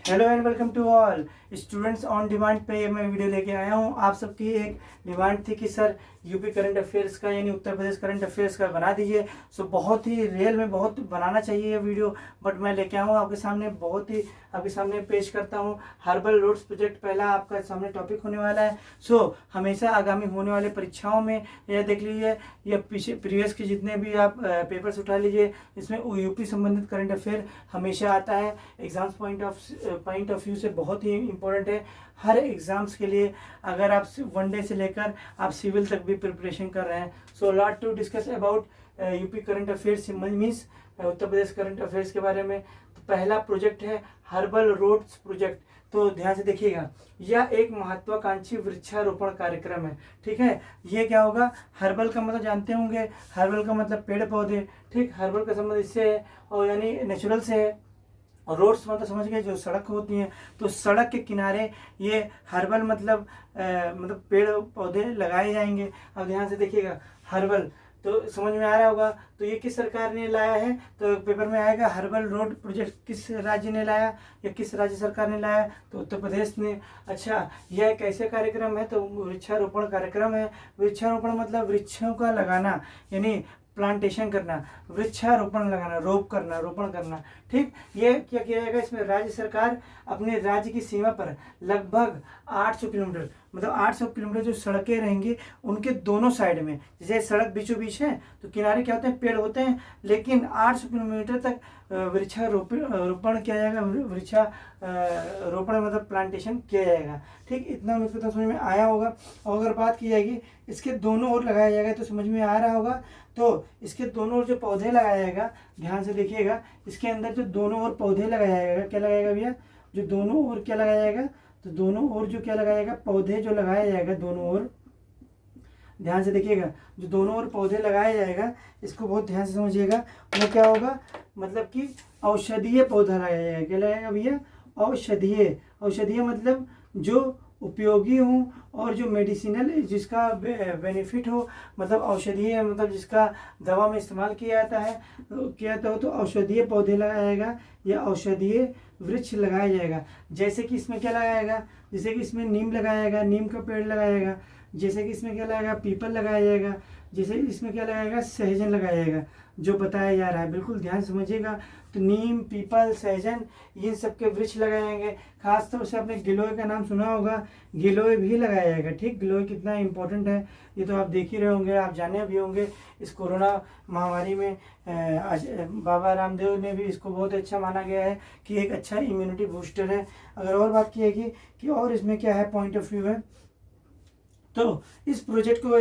Hello and welcome to all students on demand पे मैं video लेके आया हूँ। आप सबकी एक डिमांड थी कि सर यूपी करंट अफेयर्स का यानी उत्तर प्रदेश करंट अफेयर्स का बना दीजिए। सो बहुत ही रियल में बहुत बनाना चाहिए ये वीडियो, बट मैं लेके आऊँ आपके सामने, बहुत ही आपके सामने पेश करता हूँ। हर्बल रोड्स प्रोजेक्ट पहला आपका सामने टॉपिक होने वाला है। सो हमेशा आगामी होने वाले परीक्षाओं में यह देख लीजिए या पीछे प्रीवियस के जितने भी आप पेपर्स उठा लीजिए, इसमें यूपी संबंधित करंट अफेयर हमेशा आता है। एग्जाम्स पॉइंट ऑफ व्यू से बहुत ही इंपॉर्टेंट है हर एग्जाम्स के लिए। अगर आप वनडे से लेकर आप सिविल तक भी प्रिपरेशन कर रहे हैं, so lot to discuss about UP current affairs means Uttar Pradesh current affairs के बारे में। तो पहला प्रोजेक्ट है हर्बल रोड्स प्रोजेक्ट। तो ध्यान से देखिएगा, यह एक महत्वाकांक्षी वृक्षारोपण कार्यक्रम है। ठीक है, ये क्या होगा? हर्बल का मतलब जानते होंगे, हर्बल का मतलब पेड़ पौधे। ठीक, हर्बल का संबंध इससे है और यानी नेचुरल से है। और रोड्स मतलब समझ गए, जो सड़क होती हैं, तो सड़क के किनारे ये हर्बल मतलब पेड़ पौधे लगाए जाएंगे। अब ध्यान से देखिएगा, हर्बल तो समझ में आ रहा होगा। तो ये किस सरकार ने लाया है? तो पेपर में आएगा हर्बल रोड प्रोजेक्ट किस राज्य ने लाया या किस राज्य सरकार ने लाया? तो उत्तर प्रदेश ने। अच्छा, यह कैसे कार्यक्रम है? तो वृक्षारोपण कार्यक्रम है। वृक्षारोपण मतलब वृक्षों का लगाना, यानी प्लांटेशन करना, वृक्षारोपण लगाना, रोपण करना। ठीक, ये क्या किया जाएगा? इसमें राज्य सरकार अपने राज्य की सीमा पर लगभग 800 किलोमीटर, मतलब 800 किलोमीटर जो सड़कें रहेंगी उनके दोनों साइड में, जैसे सड़क बीचों बीच है तो किनारे क्या होते हैं? पेड़ होते हैं, लेकिन 800 किलोमीटर तक वृक्षारोपण किया जाएगा। रोपण मतलब प्लांटेशन किया जाएगा। ठीक, इतना मुझको तो समझ में आया होगा। और अगर बात की जाएगी इसके दोनों ओर लगाया जाएगा तो समझ में आ रहा होगा। तो इसके दोनों ओर जो पौधे लगाया जाएगा, ध्यान से देखिएगा, इसके अंदर जो दोनों ओर पौधे लगाया जाएगा, क्या लगाएगा भैया? जो दोनों ओर क्या लगाया जाएगा? तो दोनों ओर जो क्या लगाया जाएगा? पौधे जो लगाया जाएगा दोनों ओर, ध्यान से देखिएगा, जो दोनों ओर पौधे लगाया जाएगा, इसको बहुत ध्यान से समझिएगा। वो क्या होगा? मतलब कि औषधीय पौधा लगाया जाएगा। क्या लगाएगा भैया? औषधीय। औषधीय मतलब जो उपयोगी हो और जो मेडिसिनल, जिसका बेनिफिट हो, मतलब औषधीय मतलब जिसका दवा में इस्तेमाल किया जाता है, किया जाता हो, तो औषधीय पौधे लगाया जाएगा या औषधीय वृक्ष लगाया जाएगा। जैसे कि इसमें क्या लगाएगा? जैसे कि इसमें नीम लगाया जाएगा, नीम का पेड़ लगाया जाएगा। जैसे कि इसमें क्या लगाएगा? पीपल लगाया जाएगा। जैसे इसमें क्या लगाएगा? सहजन लगाया जाएगा, जो बताया जा रहा है। बिल्कुल ध्यान समझिएगा। तो नीम, पीपल, सहजन, इन सब के वृक्ष लगाए जाएंगे। खासतौर से आपने गिलोय का नाम सुना होगा, गिलोय भी लगाया जाएगा। ठीक, गिलोय कितना इंपॉर्टेंट है ये तो आप देख ही रहे होंगे, आप जाने भी होंगे। इस कोरोना महामारी में बाबा रामदेव ने भी इसको बहुत अच्छा माना गया है कि एक अच्छा इम्यूनिटी बूस्टर है। अगर और बात की जाएगी कि और इसमें क्या है पॉइंट ऑफ व्यू है, तो इस प्रोजेक्ट को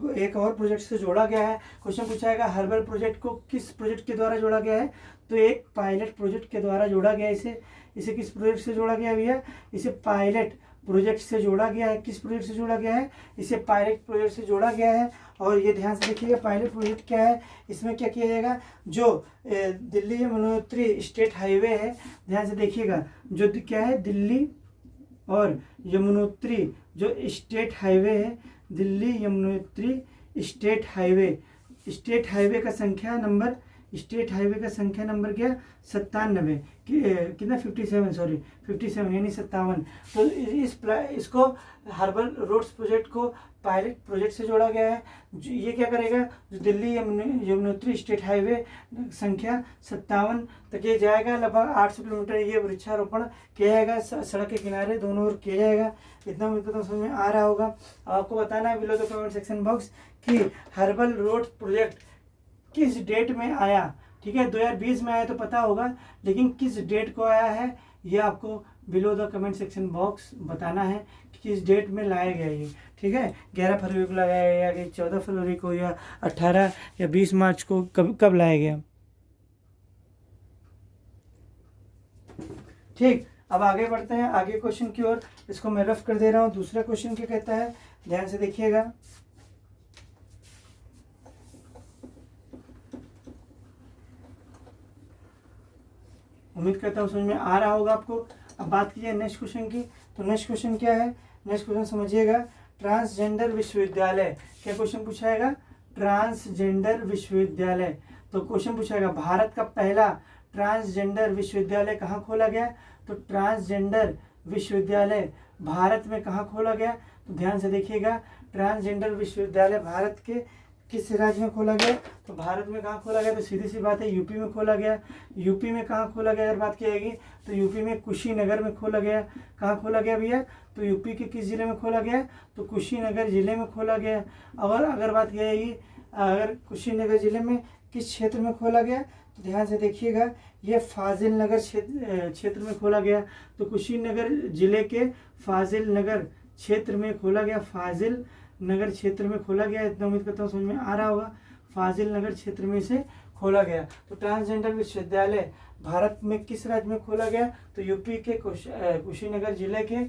एक और प्रोजेक्ट से जोड़ा गया है। क्वेश्चन पूछा जाएगा हर्बल प्रोजेक्ट को किस प्रोजेक्ट के द्वारा जोड़ा गया है? तो एक पायलट प्रोजेक्ट के द्वारा जोड़ा गया है। इसे किस प्रोजेक्ट से जोड़ा गया है भैया? इसे पायलट प्रोजेक्ट से जोड़ा गया है। किस प्रोजेक्ट से जोड़ा गया है? इसे पायलट प्रोजेक्ट से जोड़ा गया है। और ये ध्यान से देखिएगा, पायलट प्रोजेक्ट क्या है? इसमें क्या किया जाएगा? जो दिल्ली यमुनोत्री स्टेट हाईवे है, ध्यान से देखिएगा, जो क्या है? दिल्ली और यमुनोत्री जो स्टेट हाईवे है, दिल्ली यमुनोत्री स्टेट हाईवे का संख्या नंबर, स्टेट हाईवे का संख्या नंबर क्या? 97 कितना? 57, सॉरी 57 यानी 57। तो इसको हर्बल रोड्स प्रोजेक्ट को पायलट प्रोजेक्ट से जोड़ा गया है। ये क्या करेगा? जो दिल्ली यमुनोत्री स्टेट हाईवे संख्या 57 तक ये जाएगा, लगभग 800 किलोमीटर ये वृक्षारोपण किया जाएगा, सड़क के किनारे दोनों ओर किया जाएगा। इतना मुझको तो समझ में आ रहा होगा। आपको बताना है below the comment section box कि हर्बल रोड प्रोजेक्ट किस डेट में आया। ठीक है, 2020 में आया तो पता होगा, लेकिन किस डेट को आया है ये आपको below the comment section box बताना है कि किस डेट में लाया गया ये। ठीक है, 11 फरवरी को लगाया गया कि 14 फरवरी को या 18 या 20 मार्च को, कब लाया गया। ठीक, अब आगे बढ़ते हैं आगे क्वेश्चन की ओर। इसको मैं रफ कर दे रहा हूँ। दूसरा क्वेश्चन क्या कहता है, ध्यान से देखिएगा। उम्मीद करता हूँ समझ में आ रहा होगा आपको। अब बात कीजिए नेक्स्ट क्वेश्चन की। तो नेक्स्ट क्वेश्चन क्या है? नेक्स्ट क्वेश्चन समझिएगा, ट्रांसजेंडर विश्वविद्यालय। क्या क्वेश्चन पूछाएगा? ट्रांसजेंडर विश्वविद्यालय। तो क्वेश्चन पूछाएगा भारत का पहला ट्रांसजेंडर विश्वविद्यालय कहाँ खोला गया? तो ट्रांसजेंडर विश्वविद्यालय भारत में कहाँ खोला गया? तो ध्यान से देखिएगा, ट्रांसजेंडर विश्वविद्यालय भारत के किस राज्य में खोला गया? तो भारत में कहाँ खोला गया? तो सीधी सी बात है, यूपी में खोला गया। यूपी में कहाँ खोला गया अगर बात की जाएगी तो यूपी में कुशीनगर में खोला गया। कहाँ खोला गया भैया? तो यूपी के किस जिले में खोला गया? तो कुशीनगर जिले में खोला गया। और अगर बात की जाएगी अगर कुशीनगर जिले में किस क्षेत्र में खोला गया? तो ध्यान से देखिएगा, ये फाजिल नगर क्षेत्र में खोला गया। तो कुशीनगर जिले के फाजिल नगर क्षेत्र में खोला गया। फाजिल नगर क्षेत्र में खोला गया। इतना उम्मीद करता हूँ समझ में आ रहा होगा। फाजिल नगर क्षेत्र में से खोला गया। तो ट्रांसजेंडर विश्वविद्यालय भारत में किस राज्य में खोला गया? तो यूपी के कुशीनगर जिले के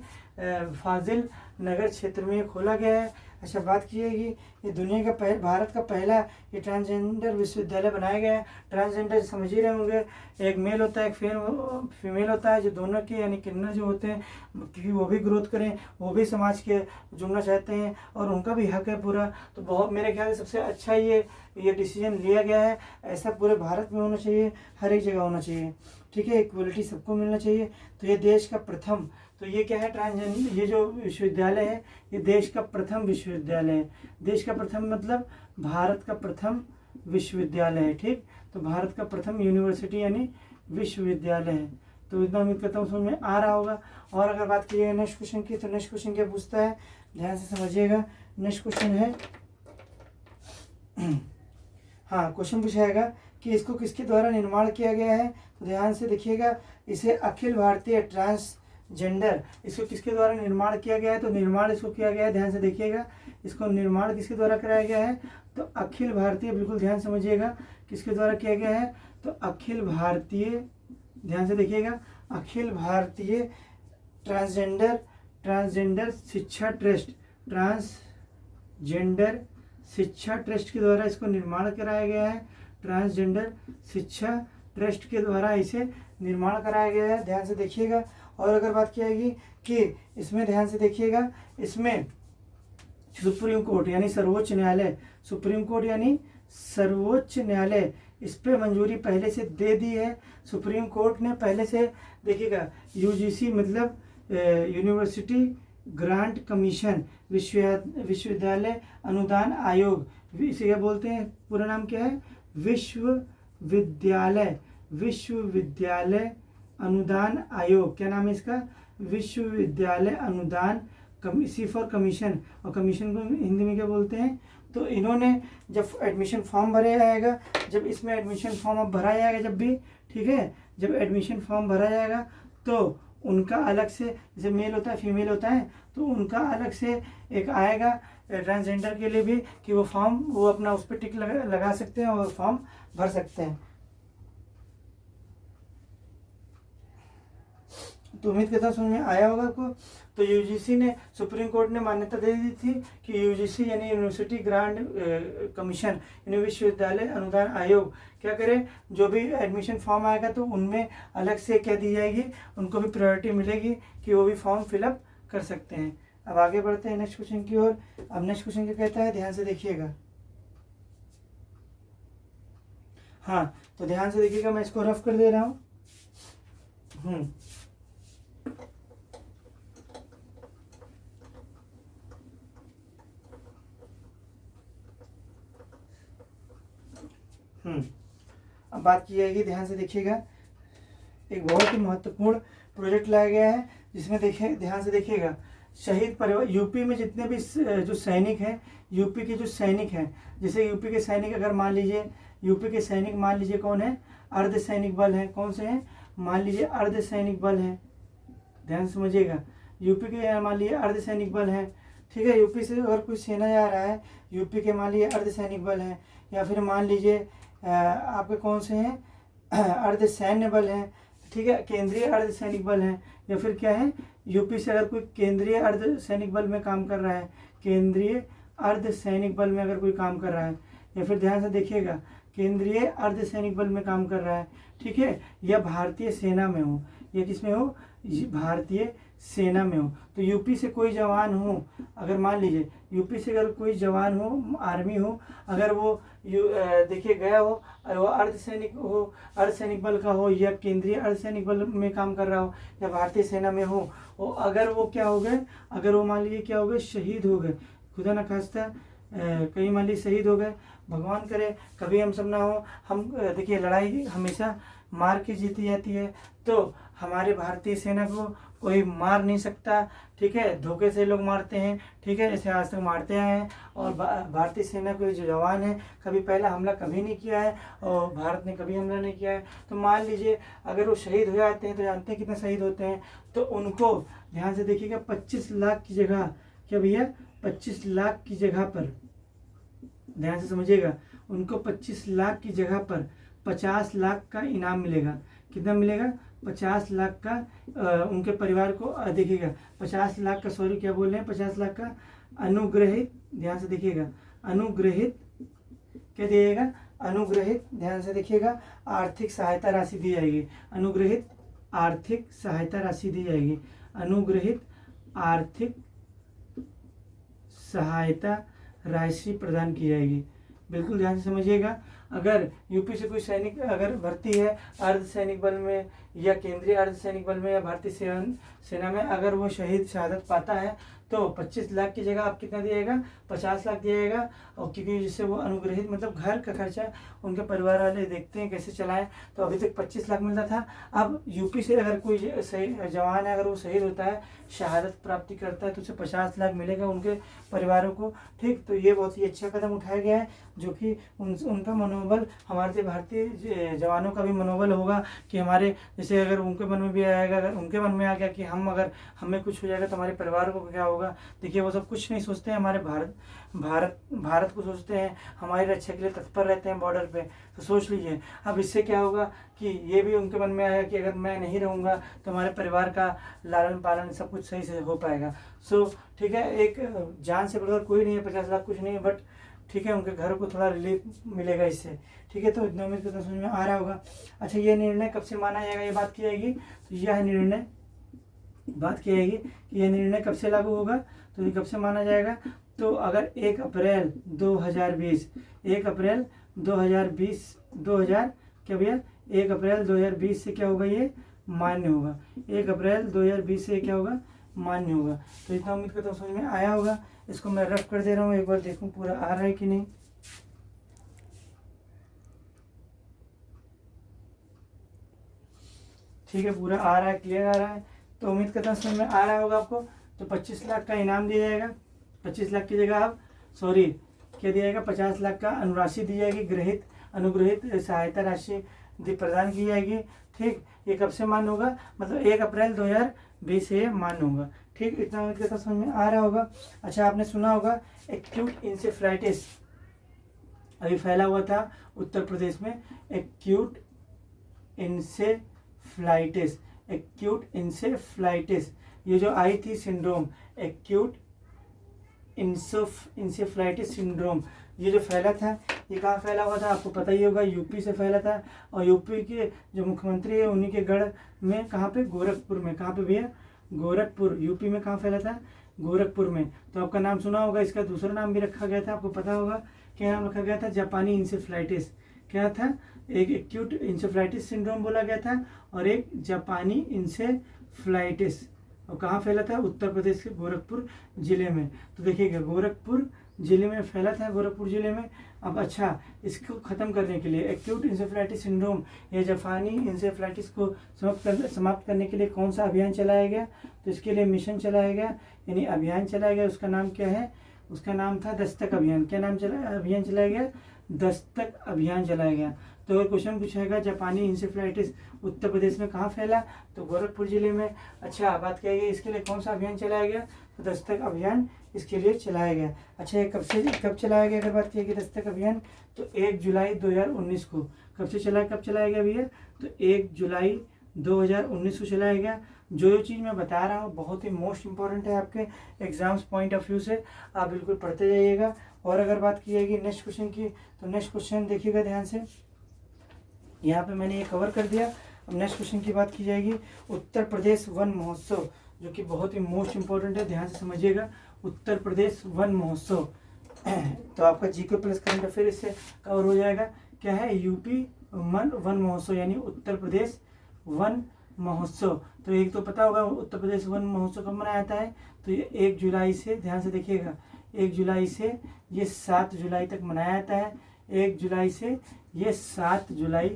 फाजिल नगर क्षेत्र में खोला गया है। अच्छा, बात की जाएगी ये दुनिया का भारत का पहला ये ट्रांसजेंडर विश्वविद्यालय बनाया गया है। ट्रांसजेंडर समझ ही रहे होंगे, एक मेल होता है एक फीमेल होता है, जो दोनों के यानी किन्नर जो होते हैं कि वो भी ग्रोथ करें, वो भी समाज के जुड़ना चाहते हैं और उनका भी हक है पूरा। तो बहुत मेरे ख्याल से सबसे अच्छा ये डिसीजन लिया गया है। ऐसा पूरे भारत में होना चाहिए, हर एक जगह होना चाहिए, ठीक है। इक्वलिटी सबको मिलना चाहिए। तो ये देश का प्रथम, तो ये क्या है ट्रांसजेंडर, ये जो विश्वविद्यालय है ये देश का प्रथम विश्वविद्यालय है। देश का प्रथम मतलब भारत का प्रथम विश्वविद्यालय है, ठीक। तो भारत का प्रथम यूनिवर्सिटी यानी विश्वविद्यालय है। तो इतना उम्मीद करता हूँ समझ में आ रहा होगा। और अगर बात कीजिएगा नेक्स्ट क्वेश्चन की, तो नेक्स्ट क्वेश्चन क्या पूछता है, ध्यान से समझिएगा। नेक्स्ट क्वेश्चन है हाँ, क्वेश्चन पूछाएगा कि इसको किसके द्वारा निर्माण किया गया है। तो ध्यान से देखिएगा, इसे अखिल भारतीय ट्रांसजेंडर, इसको किसके द्वारा निर्माण किया गया है? तो निर्माण इसको किया गया है, ध्यान से देखिएगा, इसको निर्माण किसके द्वारा कराया गया है? तो अखिल भारतीय, बिल्कुल ध्यान समझिएगा, किसके द्वारा किया गया है? तो अखिल भारतीय, ध्यान से देखिएगा, अखिल भारतीय ट्रांसजेंडर शिक्षा ट्रस्ट, ट्रांसजेंडर शिक्षा ट्रस्ट के द्वारा इसको निर्माण कराया गया है। ट्रांसजेंडर शिक्षा ट्रस्ट के द्वारा इसे निर्माण कराया गया है, ध्यान से देखिएगा। और अगर बात की जाएगी कि इसमें ध्यान से देखिएगा, इसमें सुप्रीम कोर्ट यानी सर्वोच्च न्यायालय, सुप्रीम कोर्ट यानी सर्वोच्च न्यायालय इस पे मंजूरी पहले से दे दी है। सुप्रीम कोर्ट ने पहले से, देखिएगा, यूजीसी मतलब यूनिवर्सिटी ग्रांट कमीशन, विश्वविद्यालय अनुदान आयोग, इसे क्या बोलते हैं, पूरा नाम क्या है? विश्वविद्यालय अनुदान आयोग, क्या नाम है इसका? विश्वविद्यालय अनुदान सी फॉर कमीशन, और कमीशन को हिंदी में क्या बोलते हैं? तो इन्होंने जब एडमिशन फॉर्म भरा जाएगा, जब इसमें एडमिशन फॉर्म अब भरा जाएगा, जब भी, ठीक है, जब एडमिशन फॉर्म भरा जाएगा तो उनका अलग से, जैसे मेल होता है फीमेल होता है, तो उनका अलग से एक आएगा ट्रांसजेंडर के लिए भी कि वो फॉर्म, वो अपना उस पर टिक लगा सकते हैं और फॉर्म भर सकते हैं। तो उम्मीद करता हूँ समझ में आया होगा आपको। तो यूजीसी ने, सुप्रीम कोर्ट ने मान्यता दे दी थी कि यूजीसी यानी यूनिवर्सिटी ग्रांट कमीशन यानी विश्वविद्यालय अनुदान आयोग क्या करे, जो भी एडमिशन फॉर्म आएगा तो उनमें अलग से क्या दी जाएगी, उनको भी प्रायोरिटी मिलेगी कि वो भी फॉर्म फिलअप कर सकते हैं। अब आगे बढ़ते हैं नेक्स्ट क्वेश्चन की ओर। अब नेक्स्ट क्वेश्चन क्या कहता है, ध्यान से देखिएगा। हाँ, तो ध्यान से देखिएगा, मैं इसको रफ कर दे रहा हूँ। अब बात की जाएगी, ध्यान से देखिएगा, एक बहुत ही महत्वपूर्ण प्रोजेक्ट लाया गया है जिसमें देखिए, ध्यान से देखिएगा, शहीद परिवार, यूपी में जितने भी जो सैनिक हैं, यूपी के जो सैनिक हैं, जैसे यूपी के सैनिक, अगर मान लीजिए यूपी के सैनिक, मान लीजिए कौन है, अर्ध सैनिक बल हैं, कौन से हैं, मान लीजिए अर्ध सैनिक बल हैं, ध्यान समझिएगा, यूपी के मान लीजिए अर्ध सैनिक बल हैं, ठीक है। यूपी से अगर कोई सेना जा रहा है, यूपी के मान लीजिए अर्ध सैनिक बल हैं, या फिर मान लीजिए आपके कौन से हैं, अर्ध सैन्य बल हैं, ठीक है, केंद्रीय अर्ध सैनिक बल हैं, या फिर क्या है, यूपी से अगर कोई केंद्रीय अर्ध सैनिक बल में काम कर रहा है, केंद्रीय अर्ध सैनिक बल में अगर कोई काम कर रहा है, या फिर ध्यान से देखिएगा, केंद्रीय अर्ध सैनिक बल में काम कर रहा है, ठीक है, या भारतीय सेना में हो, या किस में हो, भारतीय सेना में हो। तो यूपी से कोई जवान हो, अगर मान लीजिए यूपी से अगर कोई जवान हो, आर्मी हो, अगर वो देखिए गया हो और वो अर्धसैनिक हो, अर्धसैनिक बल का हो या केंद्रीय अर्धसैनिक बल में काम कर रहा हो या भारतीय सेना में हो, और अगर वो क्या हो गए, अगर वो मान लीजिए क्या हो गए, शहीद हो गए, खुदा न खास्ता कहीं मान लीजिए शहीद हो गए, भगवान करे कभी हम सब ना हो। हम देखिए लड़ाई हमेशा मार के जीती जाती है, तो हमारे भारतीय सेना को कोई मार नहीं सकता, ठीक है, धोखे से लोग मारते हैं, ठीक है, ऐसे आज तक मारते आए हैं। और भारतीय सेना के जो जवान है कभी पहला हमला कभी नहीं किया है और भारत ने कभी हमला नहीं किया है। तो मान लीजिए अगर वो शहीद हो जाते हैं तो जानते हैं कितने शहीद होते हैं, तो उनको ध्यान से देखिएगा 25 लाख की जगह, क्या भैया 25 लाख की जगह पर, ध्यान से समझिएगा, उनको 25 लाख की जगह पर 50 लाख का इनाम मिलेगा। कितना मिलेगा? 50 लाख का उनके परिवार को देखिएगा 50 लाख का, सॉरी क्या बोल रहे हैं, 50 लाख का अनुग्रहित, ध्यान से देखिएगा, अनुग्रहित क्या दिएगा, अनुग्रहित, ध्यान से देखिएगा, आर्थिक सहायता राशि दी जाएगी। अनुग्रहित आर्थिक सहायता राशि दी जाएगी। अनुग्रहित आर्थिक सहायता राशि प्रदान की जाएगी। बिल्कुल ध्यान से समझिएगा। अगर यूपी से कोई सैनिक अगर भर्ती है अर्धसैनिक बल में या केंद्रीय अर्धसैनिक बल में या भारतीय सेना में, अगर वो शहादत पाता है तो 25 लाख की जगह आप कितना दिएगा, 50 लाख दिएगा। और क्योंकि जिससे वो अनुग्रहित मतलब घर का खर्चा उनके परिवार वाले देखते हैं कैसे चलाएं, तो अभी तक 25 लाख मिलता था। अब यूपी से अगर कोई जवान है, अगर वो शहीद होता है, शहादत प्राप्ति करता है, तो उसे 50 लाख मिलेगा उनके परिवारों को, ठीक। तो ये बहुत ही अच्छा कदम उठाया गया है, जो कि उनका मनोबल, हमारे भारतीय जवानों का भी मनोबल होगा कि हमारे, जैसे अगर उनके मन में भी आएगा, अगर उनके मन में आ गया कि हम अगर हमें कुछ हो जाएगा तो हमारे परिवार को क्या होगा। देखिए वो सब कुछ नहीं सोचते हैं, हमारे भारत को सोचते हैं, हमारी रक्षा के लिए तत्पर रहते हैं बॉर्डर पे। तो सोच लीजिए अब इससे क्या होगा कि ये भी उनके मन में आएगा कि अगर मैं नहीं रहूँगा तो हमारे परिवार का लालन पालन सब कुछ सही से हो पाएगा। सो ठीक है, एक जान से बढ़कर कोई नहीं है, 50 लाख कुछ नहीं है, बट ठीक है उनके घर को थोड़ा रिलीफ मिलेगा इससे, ठीक है। तो इतना उम्मीद करता समझ में आ रहा होगा। अच्छा, ये निर्णय कब से माना जाएगा, ये बात की जाएगी। तो यह निर्णय बात की जाएगी कि यह निर्णय कब से लागू होगा, तो ये कब से माना जाएगा। तो अगर 1 अप्रैल 2020, 1 अप्रैल 2020 क्या भैया 1 अप्रैल 2020 से क्या होगा, ये मान्य होगा। 1 अप्रैल 2020 से क्या होगा, मान्य होगा। तो इतना उम्मीद करता हूँ समझ में आया होगा। इसको मैं रफ कर दे रहा हूँ, एक बार देखूँ पूरा आ रहा है कि नहीं। ठीक है, पूरा आ रहा है, क्लियर आ रहा है। तो उम्मीद करता हूँ समझ में आ रहा होगा आपको। तो 25 लाख का इनाम दिया जाएगा, 25 लाख की जगह आप सॉरी क्या दिया जाएगा, 50 लाख का अनुराशि दी जाएगी, अनुग्रहित सहायता राशि प्रदान की जाएगी, ठीक। ये कब से मान्य होगा, मतलब 1 अप्रैल 2020 से मान्य होगा, ठीक। इतना उम्मीद करता समझ में आ रहा होगा। अच्छा, आपने सुना होगा एक्यूट इंसेफ्लाइटिस अभी फैला हुआ था उत्तर प्रदेश में। एक्यूट इंसेफ्लाइटिस ये जो आई थी सिंड्रोम, एक्यूट इंसेफ्लाइटिस सिंड्रोम, ये जो फैला था, ये कहाँ फैला हुआ था आपको पता ही होगा, यूपी से फैला था। और यूपी के जो मुख्यमंत्री है उन्हीं के गढ़ में, कहाँ पे, गोरखपुर में। कहाँ पे भैया, गोरखपुर। यूपी में कहाँ फैला था, गोरखपुर में। तो आपका नाम सुना होगा, इसका दूसरा नाम भी रखा गया था, आपको पता होगा क्या नाम रखा गया था, जापानी इंसेफ्लाइटिस। क्या था, एक एक्यूट इंसेफ्लाइटिस सिंड्रोम बोला गया था और एक जापानी इंसेफ्लाइटिस। और कहाँ फैला था, उत्तर प्रदेश के गोरखपुर जिले में। तो देखिएगा गोरखपुर जिले में फैला था, गोरखपुर जिले में। अब अच्छा, इसको ख़त्म करने के लिए एक्यूट इंसेफ्लाइटिस सिंड्रोम या जापानी इंसेफ्लाइटिस को समाप्त करने के लिए कौन सा अभियान चलाया गया, तो इसके लिए मिशन चलाया गया, यानी अभियान चलाया गया। उसका नाम क्या है, उसका नाम था दस्तक अभियान। क्या नाम अभियान चलाया गया, दस्तक अभियान चलाया गया। तो अगर क्वेश्चन पूछेगा जापानी इंसेफ्लाइटिस उत्तर प्रदेश में कहाँ फैला, तो गोरखपुर जिले में। अच्छा, बात किया गई इसके लिए कौन सा अभियान चलाया गया, तो दस्तक अभियान इसके लिए चलाया गया। अच्छा, ये कब चलाया गया, अगर बात की गई दस्तक अभियान, तो 1 जुलाई 2019 को। कब चलाया गया भैया, तो 1 जुलाई 2019 को चलाया गया। जो चीज़ मैं बता रहा हूँ बहुत ही मोस्ट इंपॉर्टेंट है आपके एग्जाम्स पॉइंट ऑफ व्यू से, आप बिल्कुल पढ़ते जाइएगा। और अगर बात की जाएगी नेक्स्ट क्वेश्चन की, तो नेक्स्ट क्वेश्चन देखिएगा ध्यान से, यहाँ पे मैंने ये कवर कर दिया। अब नेक्स्ट क्वेश्चन की बात की जाएगी, उत्तर प्रदेश वन महोत्सव जो कि बहुत ही मोस्ट इम्पोर्टेंट है, ध्यान से समझिएगा। उत्तर प्रदेश वन महोत्सव तो आपका जीके प्लस करंट अफेयर इससे कवर हो जाएगा। क्या है? यूपी वन महोत्सव यानी उत्तर प्रदेश वन महोत्सव। तो एक तो पता होगा उत्तर प्रदेश वन महोत्सव कब मनाया जाता है, तो ये 1 जुलाई से, ध्यान से देखिएगा, 1 जुलाई से ये 7 जुलाई तक मनाया जाता है। 1 जुलाई से ये 7 जुलाई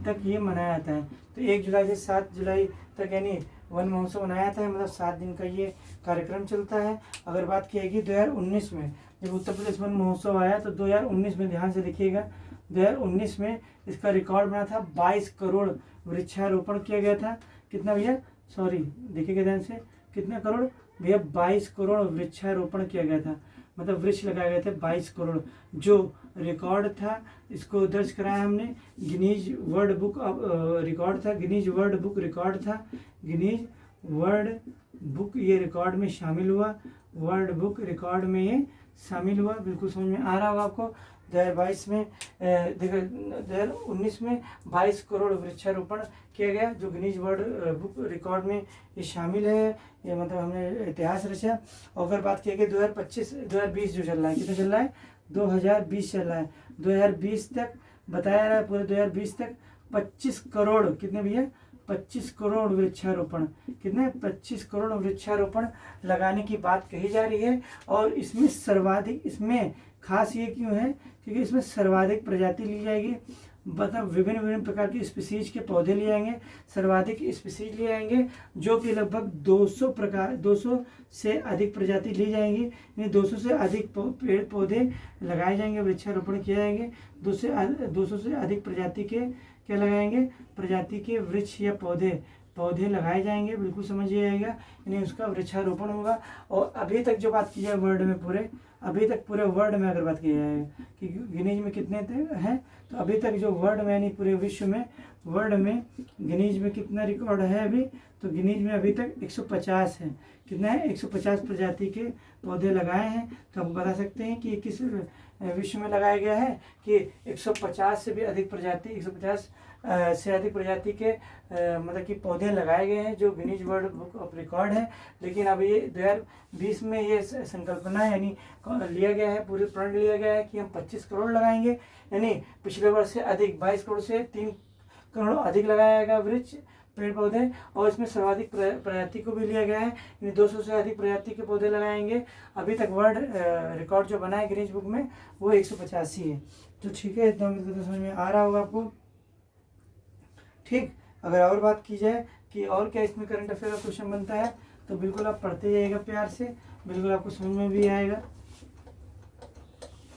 तक ये मनाया जाता है। तो 1 जुलाई से 7 जुलाई तक यानी वन महोत्सव मनाया जाता है, मतलब 7 दिन का ये कार्यक्रम चलता है। अगर बात की जाएगी 2019 में, जब उत्तर प्रदेश वन महोत्सव आया तो 2019 में, ध्यान से देखिएगा, 2019 में इसका रिकॉर्ड बना था। 22 करोड़ वृक्षारोपण किया गया था। कितना भैया? सॉरी, देखिएगा ध्यान से, कितना करोड़ भैया? 22 करोड़ वृक्षारोपण किया गया था, मतलब वृक्ष लगाए गए थे 22 करोड़। जो रिकॉर्ड था इसको दर्ज कराया हमने, गिनीज वर्ल्ड बुक रिकॉर्ड था, गिनीज वर्ल्ड बुक रिकॉर्ड था, गिनीज वर्ल्ड बुक ये रिकॉर्ड में शामिल हुआ, वर्ल्ड बुक रिकॉर्ड में ये शामिल हुआ। बिल्कुल समझ में आ रहा होगा आपको। 2022 में देखो 2019 में 22 करोड़ वृक्षारोपण किया गया, जो गिनीज वर्ल्ड बुक रिकॉर्ड में ये शामिल है। ये मतलब हमने इतिहास रचा। और अगर बात की गई 2020 जो चल रहा है, कितना चल रहा है? 2020 चल रहा है। 2020 तक बताया रहा है, पूरे 2020 तक 25 करोड़, कितने भैया? 25 करोड़ वृक्षारोपण। कितने? 25 करोड़ वृक्षारोपण लगाने की बात कही जा रही है। और इसमें सर्वाधिक, इसमें खास ये क्यों है? क्योंकि इसमें सर्वाधिक प्रजाति ली जाएगी, मतलब विभिन्न विभिन्न प्रकार की स्पीसीज के पौधे लिए जाएंगे, सर्वाधिक स्पीसीज लिए जाएंगे, जो कि लगभग 200 से अधिक प्रजाति ली जाएंगी, यानी 200 से अधिक पेड़ पौधे लगाए जाएंगे, वृक्षारोपण किए जाएंगे। 200 से अधिक प्रजाति के क्या लगाएंगे? प्रजाति के वृक्ष या पौधे लगाए जाएंगे। बिल्कुल समझिएगा, यानी उसका वृक्षारोपण होगा। और अभी तक जो बात की जाए वर्ल्ड में, अभी तक पूरे वर्ल्ड में अगर बात की जाए कि गिनीज में कितने हैं, तो अभी तक जो वर्ल्ड में यानी पूरे विश्व में, वर्ल्ड में गिनीज में कितना रिकॉर्ड है अभी, तो गिनीज में अभी तक 150 है। कितना है? 150 प्रजाति के पौधे लगाए हैं। तो हम बता सकते हैं कि किस विश्व में लगाया गया है कि 150 से भी अधिक प्रजाति, 150 से अधिक प्रजाति के मतलब कि पौधे लगाए गए हैं, जो Guinness world book of record है। लेकिन अब ये 2020 में ये संकल्पना यानी लिया गया है, पूरे प्रण लिया गया है कि हम 25 करोड़ लगाएंगे, यानी पिछले वर्ष से अधिक 22 करोड़ से 3 करोड़ अधिक लगाया जाएगा वृक्ष पेड़ पौधे। और इसमें सर्वाधिक प्रजाति को भी लिया गया है, यानी 200 से अधिक प्रजाति के पौधे लगाएंगे। अभी तक वर्ल्ड रिकॉर्ड जो बना है गिनीज बुक में वो 185 है। तो ठीक है, इतना तो समझ में आ रहा होगा आपको। ठीक, अगर और बात की जाए कि और क्या इसमें करंट अफेयर का क्वेश्चन बनता है, तो बिल्कुल आप पढ़ते जाइएगा प्यार से, बिल्कुल आपको समझ में भी आएगा।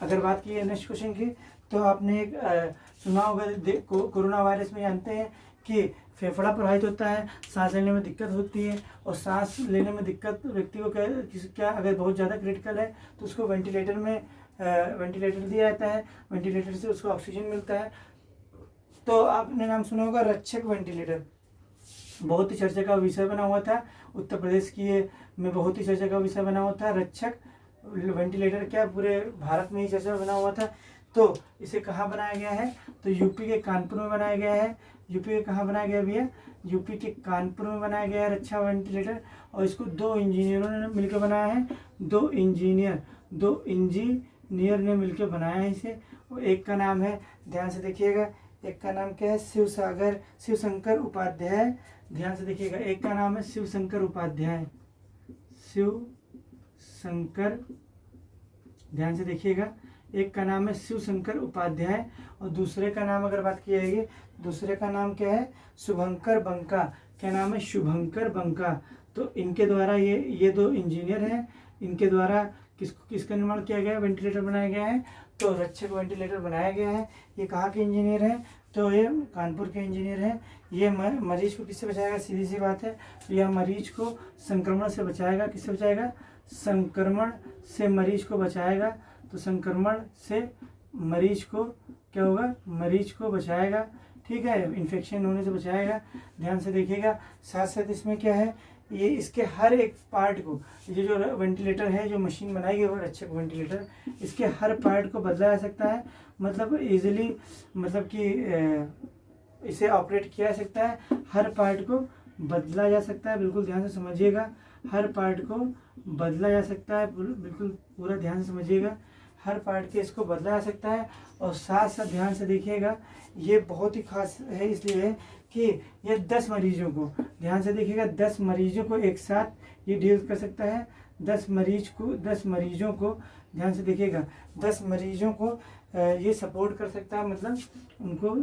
अगर बात की है नेक्स्ट क्वेश्चन की, तो आपने एक सुना होगा, कोरोना वायरस में जानते हैं कि फेफड़ा प्रभावित होता है, सांस लेने में दिक्कत होती है। और सांस लेने में दिक्कत व्यक्ति को क्या अगर बहुत ज़्यादा क्रिटिकल है तो उसको वेंटिलेटर दिया जाता है, वेंटिलेटर से उसको ऑक्सीजन मिलता है। तो आपने नाम सुना होगा रक्षक वेंटिलेटर, बहुत ही चर्चा का विषय बना हुआ था उत्तर प्रदेश की में, बहुत ही चर्चा का विषय बना हुआ था रक्षक वेंटिलेटर। क्या पूरे भारत में ही चर्चा बना हुआ था। तो इसे कहाँ बनाया गया है? तो यूपी के कानपुर में बनाया गया है। यूपी के कहाँ बनाया गया भैया? यूपी के कानपुर में बनाया गया है रक्षा वेंटिलेटर। और इसको 2 इंजीनियरों ने मिलकर बनाया है, 2 इंजीनियर ने मिलकर बनाया है इसे। और एक का नाम है, ध्यान से देखिएगा, एक का नाम क्या है? शिवशंकर उपाध्याय। ध्यान से देखिएगा, एक का नाम है शिवशंकर उपाध्याय, शिवशंकर, ध्यान से देखिएगा, एक का नाम है शिवशंकर उपाध्याय। और दूसरे का नाम अगर बात की जाएगी, दूसरे का नाम क्या है? शुभंकर बंका। क्या नाम है? शुभंकर बंका। तो इनके द्वारा ये 2 इंजीनियर हैं, इनके द्वारा किसका निर्माण किया गया है? वेंटिलेटर बनाया गया है। तो रक्षक वेंटिलेटर बनाया गया है। ये कहाँ के इंजीनियर हैं? तो ये कानपुर के इंजीनियर हैं। ये मरीज को किससे बचाएगा? सीधी सी बात है, तो यह मरीज को संक्रमण से बचाएगा। किससे बचाएगा? संक्रमण से मरीज को बचाएगा। तो संक्रमण से मरीज को क्या होगा? मरीज को बचाएगा। ठीक है, इन्फेक्शन होने से बचाएगा। ध्यान से देखिएगा। साथ साथ इसमें क्या है, ये इसके हर एक पार्ट को, ये जो वेंटिलेटर है, जो मशीन बनाई गई है रक्षक वेंटिलेटर, इसके हर पार्ट को बदला जा सकता है, मतलब इजीली, मतलब कि इसे ऑपरेट किया जा सकता है, हर पार्ट को बदला जा सकता है। बिल्कुल ध्यान से समझिएगा, हर पार्ट को बदला जा सकता है। बिल्कुल पूरा ध्यान से समझिएगा, हर पार्ट के इसको बदला जा सकता है। और साथ साथ ध्यान से देखिएगा, ये बहुत ही खास है इसलिए कि ये 10 मरीजों को, ध्यान से देखिएगा, 10 मरीजों को एक साथ ये डील कर सकता है। 10 मरीजों को ध्यान से देखिएगा, 10 मरीजों को ये सपोर्ट कर सकता है, मतलब उनको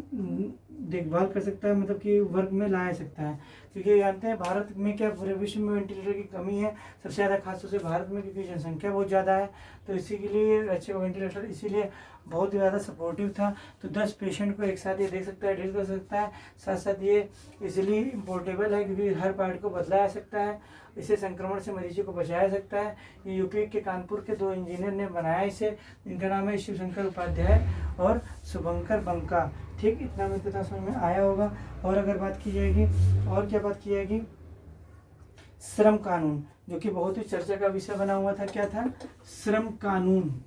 देखभाल कर सकता है, मतलब कि वर्क में ला सकता है। क्योंकि जानते हैं भारत में क्या, पूरे विश्व में वेंटिलेटर की कमी है सबसे ज़्यादा, खासतौर से भारत में, क्योंकि जनसंख्या बहुत ज़्यादा है। तो इसी के लिए अच्छे वेंटिलेटर इसीलिए बहुत ज़्यादा सपोर्टिव था। तो 10 पेशेंट को एक साथ ये देख सकता है, डील कर सकता है। साथ साथ ये इजीली पोर्टेबल है, क्योंकि हर पार्ट को बदला जा सकता है। इसे संक्रमण से मरीजों को बचाया जा सकता है। ये यूपी के कानपुर के 2 इंजीनियर ने बनाया इसे, इनका नाम है शिवशंकर उपाध्याय और शुभंकर बंका। ठीक, इतना मुझे पता समझ में आया होगा। और अगर बात की जाएगी, और क्या बात की जाएगी, श्रम कानून, जो कि बहुत ही चर्चा का विषय बना हुआ था। क्या था? श्रम कानून।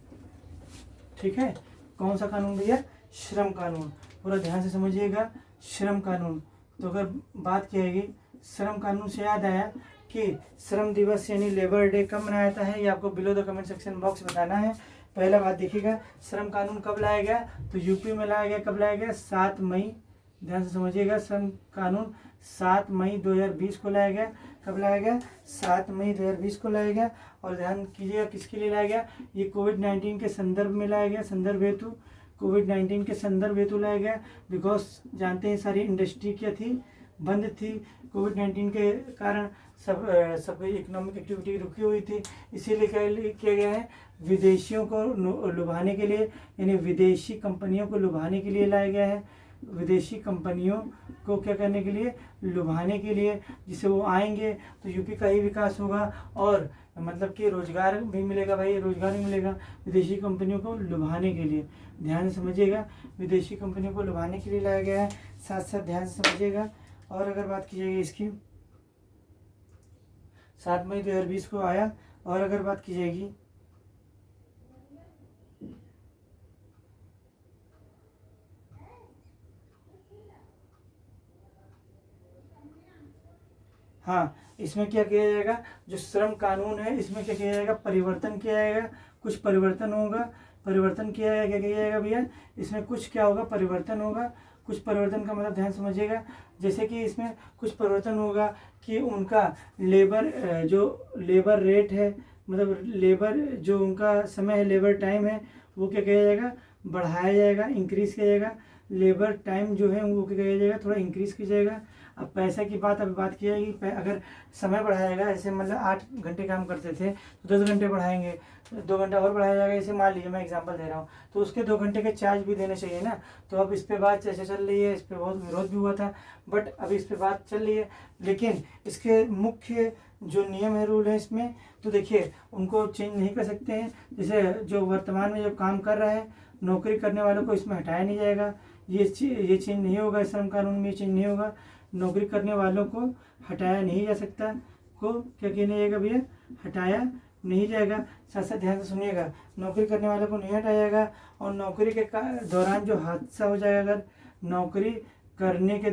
ठीक है, कौन सा कानून भैया? श्रम कानून। पूरा ध्यान से समझिएगा, श्रम कानून। तो अगर बात की जाएगी श्रम कानून से याद आया कि श्रम दिवस यानी लेबर डे कब मनाया जाता है, ये आपको below the comment section box बताना है। पहला बात देखिएगा, श्रम कानून कब लाया गया? तो यूपी में लाया गया। कब लाया गया? 7 मई। ध्यान से समझिएगा, श्रम कानून 7 मई 2020 को लाया गया। कब लाया गया? 7 मई 2020 को लाया गया। और ध्यान कीजिएगा, किसके लिए लाया गया? ये कोविड-19 के संदर्भ में लाया गया, संदर्भ हेतु, कोविड-19 के संदर्भ हेतु लाया गया। बिकॉज जानते हैं सारी इंडस्ट्री क्या थी? बंद थी। कोविड-19 के कारण सब इकोनॉमिक एक्टिविटी रुकी हुई थी। इसीलिए किया गया है, विदेशियों को लुभाने के लिए, यानी विदेशी कंपनियों को लुभाने के लिए लाया गया है। विदेशी कंपनियों को क्या करने के लिए? लुभाने के लिए, जिससे वो आएंगे तो यूपी का ही विकास होगा और मतलब कि रोजगार भी मिलेगा भाई, रोजगार भी मिलेगा विदेशी कंपनियों को लुभाने के लिए। ध्यान से समझिएगा, विदेशी कंपनियों को लुभाने के लिए लाया गया है। साथ साथ ध्यान से समझिएगा। और अगर बात की जाएगी इसकी, 7 मई 2020 को आया। और अगर बात की जाएगी हाँ, इसमें क्या किया जाएगा? जो श्रम कानून है इसमें क्या किया जाएगा? परिवर्तन किया जाएगा, कुछ परिवर्तन होगा। परिवर्तन किया जाएगा, क्या किया जाएगा भैया? इसमें कुछ क्या होगा? परिवर्तन होगा। कुछ परिवर्तन का मतलब ध्यान समझिएगा, जैसे कि इसमें कुछ परिवर्तन होगा कि उनका जो लेबर रेट है, मतलब लेबर जो उनका समय है, लेबर टाइम है, वो क्या किया जाएगा? बढ़ाया जाएगा, इंक्रीज़ किया जाएगा। लेबर टाइम जो है वो क्या किया जाएगा? थोड़ा इंक्रीज़ किया जाएगा। अब पैसे की बात अभी बात की जाएगी। अगर समय बढ़ाया जाएगा, ऐसे मतलब 8 घंटे काम करते थे तो 10 घंटे बढ़ाएंगे, 2 घंटा और बढ़ाया जाएगा। ऐसे मान लीजिए, मैं एग्जांपल दे रहा हूँ, तो उसके 2 घंटे के चार्ज भी देने चाहिए ना। तो अब इस पर बात चर्चा चल रही है, इस पर बहुत विरोध भी हुआ था, बट अभी इस पर बात चल रही है। लेकिन इसके मुख्य जो नियम है, रूल है इसमें, तो देखिए उनको चेंज नहीं कर सकते हैं। जैसे जो वर्तमान में जो काम कर रहा है, नौकरी करने वालों को इसमें हटाया नहीं जाएगा। ये चेंज नहीं होगा, श्रम कानून में चेंज नहीं होगा। नौकरी करने वालों को हटाया नहीं जा सकता, को क्या किया नहीं जाएगा भैया? हटाया नहीं जाएगा। साथ साथ ध्यान से सुनिएगा, नौकरी करने वालों को नहीं हटाया जाएगा। और नौकरी के दौरान जो हादसा हो जाएगा, अगर नौकरी करने के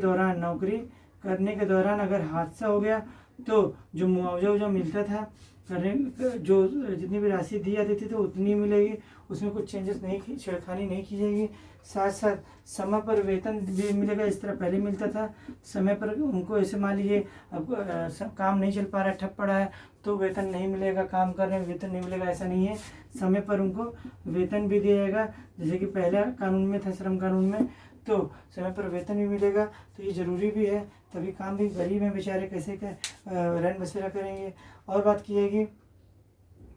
दौरान अगर हादसा हो गया, तो जो मुआवजा मिलता था, जो जितनी भी राशि दी जाती थी तो उतनी मिलेगी, उसमें कुछ चेंजेस नहीं, छेड़खानी नहीं की जाएगी। साथ साथ समय पर वेतन भी मिलेगा, इस तरह पहले मिलता था। समय पर उनको, ऐसे मान लीजिए अब काम नहीं चल पा रहा है, ठप पड़ा है, तो वेतन नहीं मिलेगा, काम करने में वेतन नहीं मिलेगा, ऐसा नहीं है। समय पर उनको वेतन भी दिया जाएगा, जैसे कि पहले कानून में था, श्रम कानून में, तो समय पर वेतन भी मिलेगा। तो ये ज़रूरी भी है, तभी काम भी, गरीब हैं बेचारे, कैसे रैन बसेरा करेंगे। और बात की जाएगी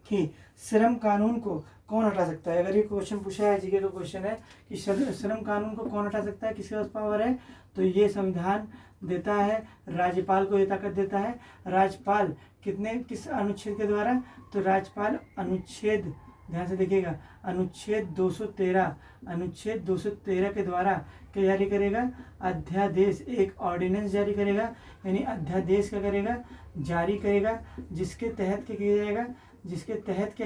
कि श्रम कानून को कौन हटा सकता है। अगर ये क्वेश्चन पूछा है, जीके का क्वेश्चन है कि श्रम कानून को कौन हटा सकता है, किसके पास पावर है, तो ये संविधान देता है, राज्यपाल को ये ताकत देता है। राज्यपाल किस अनुच्छेद के द्वारा? तो राज्यपाल अनुच्छेद, ध्यान से देखिएगा, अनुच्छेद 213 के द्वारा क्या जारी करेगा? अध्यादेश, एक ऑर्डिनेंस जारी करेगा, यानी अध्यादेश क्या करेगा? जारी करेगा, जिसके तहत क्या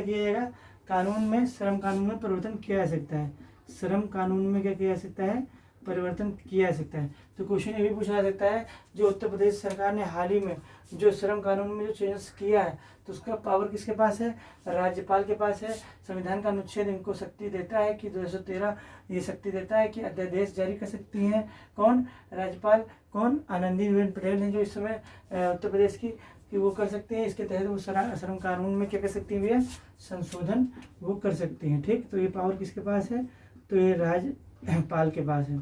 किया जाएगा? कानून में, श्रम कानून में परिवर्तन किया जा सकता है। श्रम कानून में क्या किया जा सकता है? परिवर्तन किया जा सकता है। तो क्वेश्चन ये भी पूछा जा सकता है, जो उत्तर प्रदेश सरकार ने हाल ही में जो श्रम कानून में जो चेंजेस किया है, तो उसका पावर किसके पास है? राज्यपाल के पास है। संविधान का अनुच्छेद इनको शक्ति देता है कि 213 ये शक्ति देता है कि अध्यादेश जारी कर सकती हैं कौन? राज्यपाल। कौन? आनंदीबेन पटेल हैं जो इस समय उत्तर प्रदेश की, कि वो कर सकते हैं। इसके तहत वो श्रम कानून में क्या कर सकती हैं भैया? संशोधन वो कर सकती हैं। ठीक, तो ये पावर किसके पास है? तो ये राज्यपाल के पास है।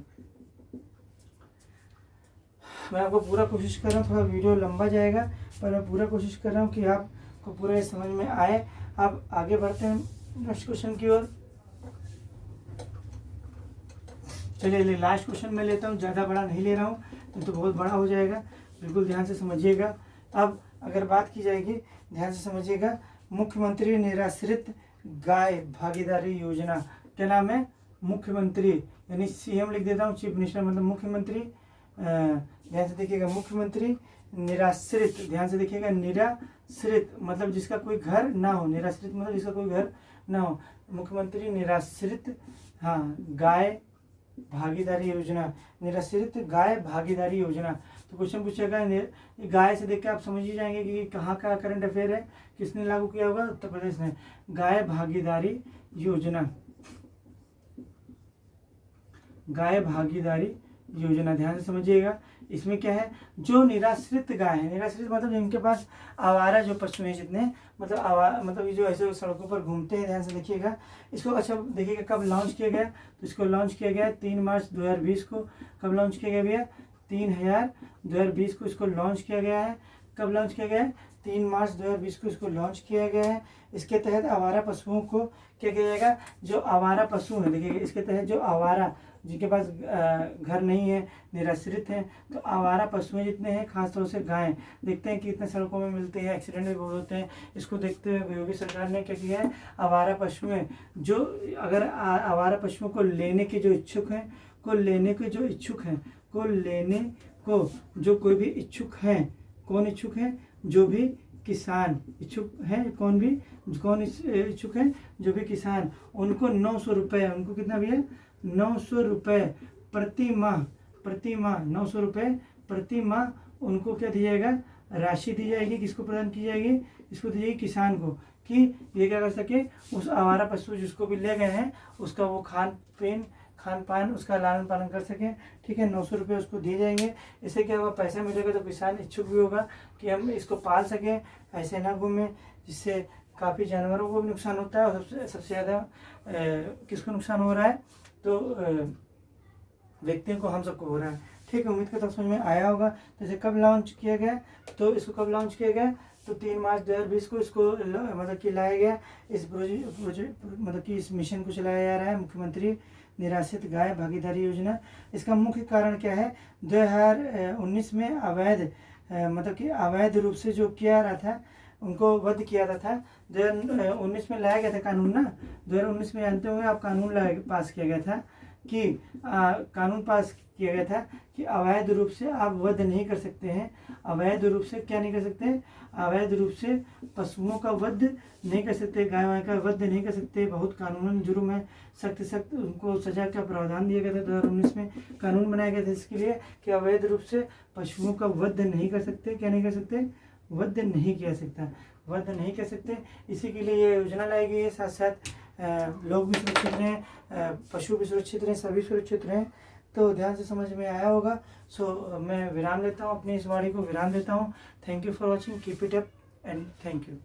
मैं आपको पूरा कोशिश कर रहा हूँ, थोड़ा वीडियो लंबा जाएगा, पर मैं पूरा कोशिश कर रहा हूँ कि आपको पूरा ये समझ में आए। अब आगे बढ़ते हैं नेक्स्ट क्वेश्चन की ओर। चलिए लास्ट क्वेश्चन मैं लेता हूँ, ज़्यादा बड़ा नहीं ले रहा हूँ, तो बहुत बड़ा हो जाएगा। बिल्कुल ध्यान से समझिएगा। अब अगर बात की जाएगी, ध्यान से समझिएगा, मुख्यमंत्री निराश्रित गाय भागीदारी योजना, क्या नाम है? मुख्यमंत्री, यानी सीएम लिख देता हूँ, चीफ मिनिस्टर मतलब मुख्यमंत्री। ध्यान से देखिएगा, मुख्यमंत्री निराश्रित, ध्यान से देखिएगा, निराश्रित मतलब जिसका कोई घर ना हो, निराश्रित मतलब जिसका कोई घर ना हो। मुख्यमंत्री निराश्रित, हाँ, गाय भागीदारी योजना, निराश्रित गाय भागीदारी योजना। तो क्वेश्चन पूछेगा, गाय से देख के आप समझ ही जाएंगे कि कहाँ का करंट अफेयर है, किसने लागू किया होगा? उत्तर प्रदेश ने। गाय भागीदारी योजना, गाय भागीदारी योजना, ध्यान से समझिएगा। इसमें क्या है? जो निराश्रित गाय है, निराश्रित मतलब जिनके पास आवारा जो पशु हैं जितने, मतलब मतलब ये जो ऐसे सड़कों पर घूमते हैं, ध्यान से देखिएगा इसको। अच्छा देखिएगा कब लॉन्च किया गया, तो इसको लॉन्च किया गया 3 मार्च 2020 को। कब लॉन्च किया गया भैया? 2020 को इसको लॉन्च किया गया है। कब लॉन्च किया गया है? 3 मार्च 2020 को इसको लॉन्च किया गया है। इसके तहत आवारा पशुओं को क्या किया जाएगा? जो आवारा पशु हैं, देखिए इसके तहत जो आवारा, जिनके पास घर नहीं है, निराश्रित हैं, तो आवारा पशुएं जितने हैं, खासतौर से गायें, देखते हैं कि इतने सड़कों में मिलते हैं, एक्सीडेंट भी बहुत होते हैं। इसको देखते हुए योगी सरकार ने क्या किया है? आवारा पशुएं जो अगर आवारा पशुओं को लेने के जो इच्छुक हैं, को लेने को जो कोई भी इच्छुक हैं, कौन इच्छुक है? जो भी किसान इच्छुक हैं, कौन इच्छुक हैं? जो भी किसान, उनको 900 रुपये, उनको कितना भी है? 900 रुपये प्रति माह 900 रुपये प्रति माह उनको क्या दिया जाएगा? राशि दी जाएगी। किसको प्रदान की जाएगी? इसको दी जाएगी किसान को, कि ये क्या कर सके, उस आवारा पशु जिसको भी ले गए हैं उसका वो खान पान उसका लालन पालन कर सकें। ठीक है, 900 रुपये उसको दिए जाएंगे। इससे क्या होगा? पैसा मिलेगा तो किसान इच्छुक भी होगा कि हम इसको पाल सकें, ऐसे ना घूमें, जिससे काफ़ी जानवरों को भी नुकसान होता है, और सबसे ज़्यादा किसको नुकसान हो रहा है? तो व्यक्तियों को, हम सबको हो रहा है। ठीक है, उम्मीद करता हूँ समझ में आया होगा। जैसे कब लॉन्च किया गया, तो इसको कब लॉन्च किया गया? तो 3 मार्च 2020 को इसको मतलब कि लाया गया। इस प्रोजेक्ट मतलब कि इस मिशन को चलाया जा रहा है, मुख्यमंत्री निराश्रित गाय भागीदारी योजना। इसका मुख्य कारण क्या है? 2019 में मतलब कि अवैध रूप से जो किया रहा था, उनको वध किया था। 2019 में लाया गया था कानून ना, 2019 में जानते होंगे आप, कानून पास किया गया था कि कानून पास किया गया था कि अवैध रूप से आप वध नहीं कर सकते हैं। अवैध रूप से क्या नहीं कर सकते? अवैध रूप से पशुओं का वध नहीं कर सकते, गाय वाय का वध नहीं कर सकते। बहुत कानूनन जुर्म है, सख्त उनको सजा का प्रावधान दिया गया था। 2019 में कानून बनाया गया था इसके लिए कि अवैध रूप से पशुओं का वध नहीं कर सकते। क्या नहीं कर सकते? वध नहीं किया सकता, वध नहीं कर सकते। इसी के लिए ये योजना लाई गई है। साथ साथ लोग भी सुरक्षित रहें, पशु भी सुरक्षित रहें, सभी सुरक्षित रहें। तो ध्यान से समझ में आया होगा। सो मैं विराम लेता हूँ, अपनी इस वाणी को विराम देता हूँ। Thank you for watching, keep it up and thank you.